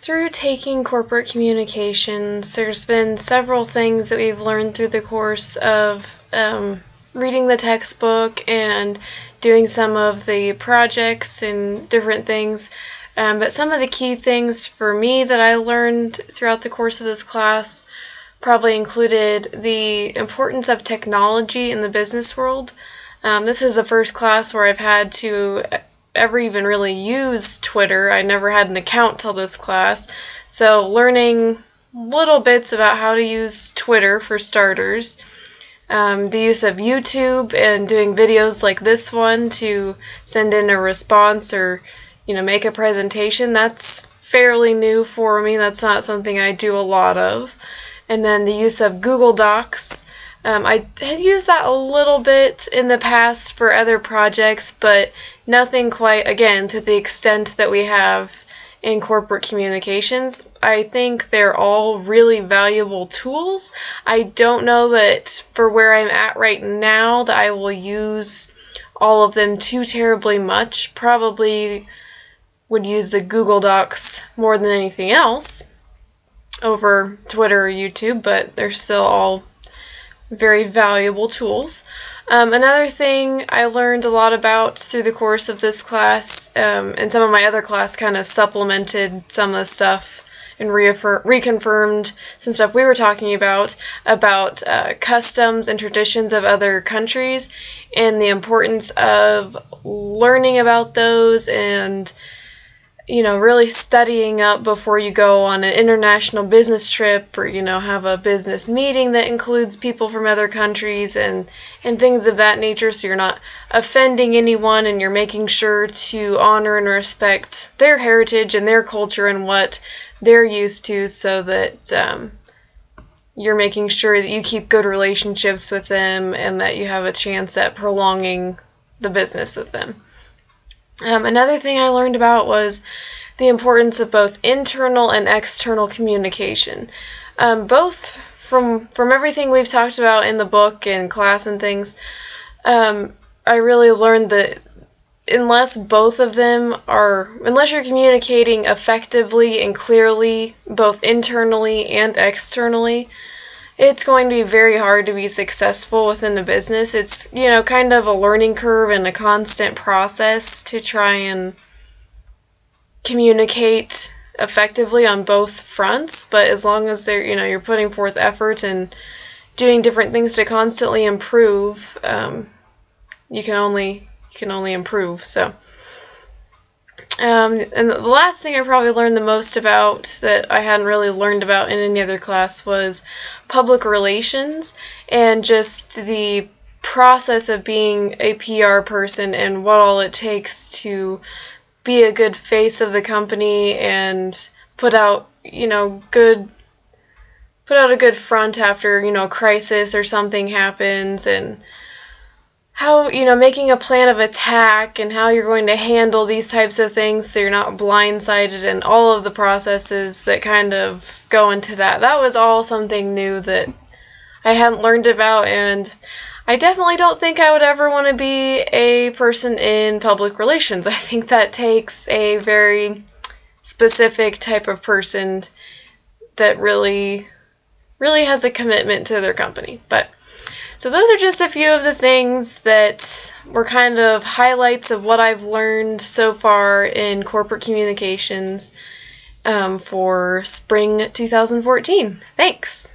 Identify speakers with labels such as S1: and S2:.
S1: Through taking corporate communications, there's been several things that we've learned through the course of reading the textbook and doing some of the projects and different things. But some of the key things for me that I learned throughout the course of this class probably included the importance of technology in the business world. This is the first class where I've had to ever even really use Twitter. I never had an account till this class, so learning little bits about how to use Twitter for starters. The use of YouTube and doing videos like this one to send in a response or make a presentation, that's fairly new for me. That's not something I do a lot of. And then the use of Google Docs. I had used that a little bit in the past for other projects, but nothing quite, again, to the extent that we have in corporate communications. I think they're all really valuable tools. I don't know that for where I'm at right now that I will use all of them too terribly much. Probably would use the Google Docs more than anything else over Twitter or YouTube, but they're still all very valuable tools. Another thing I learned a lot about through the course of this class, and some of my other class kind of supplemented some of the stuff and reconfirmed some stuff we were talking about customs and traditions of other countries and the importance of learning about those and really studying up before you go on an international business trip or, have a business meeting that includes people from other countries and things of that nature, so you're not offending anyone and you're making sure to honor and respect their heritage and their culture and what they're used to, so that you're making sure that you keep good relationships with them and that you have a chance at prolonging the business with them. Another thing I learned about was the importance of both internal and external communication. Both from everything we've talked about in the book and class and things, I really learned that unless you're communicating effectively and clearly, both internally and externally, it's going to be very hard to be successful within the business. It's, kind of a learning curve and a constant process to try and communicate effectively on both fronts. But as long as you're putting forth effort and doing different things to constantly improve, you can only improve. So, and the last thing I probably learned the most about that I hadn't really learned about in any other class was public relations and just the process of being a PR person and what all it takes to be a good face of the company and put out a good front after a crisis or something happens, and how making a plan of attack and how you're going to handle these types of things so you're not blindsided, and all of the processes that kind of go into that. That was all something new that I hadn't learned about, and I definitely don't think I would ever want to be a person in public relations. I think that takes a very specific type of person that really has a commitment to their company. So those are just a few of the things that were kind of highlights of what I've learned so far in corporate communications for spring 2014. Thanks.